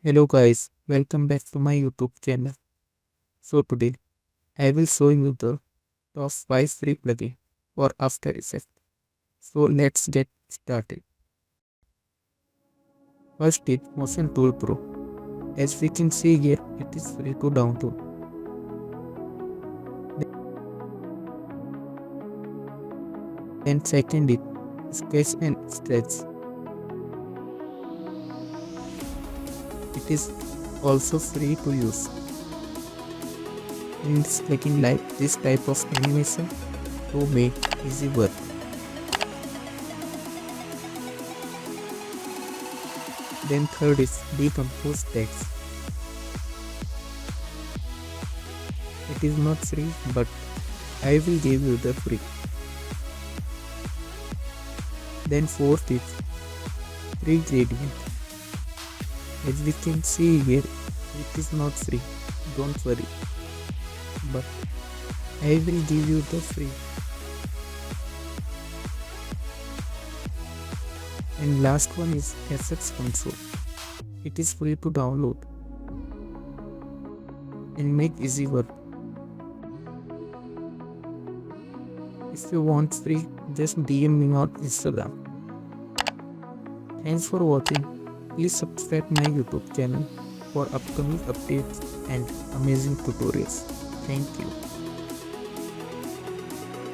Hello guys, welcome back to my YouTube channel. So today I will show you the top 5 free plugin for After Effects. So let's get started. First is Motion Tool Pro. As we can see here, it is free to download. Then second is Sketch and Stretch. It is also free to use. In this plugin like this type of animation to make easy work. Then third is Decompose Text. It is not free, but I will give you the free. Then fourth is Free Gradient. As we can see here, it is not free, don't worry. But I will give you the free. And last one is Effects Console. It is free to download and make easy work. If you want free, just DM me on Instagram. Thanks for watching. Please subscribe my YouTube channel for upcoming updates and amazing tutorials. Thank you.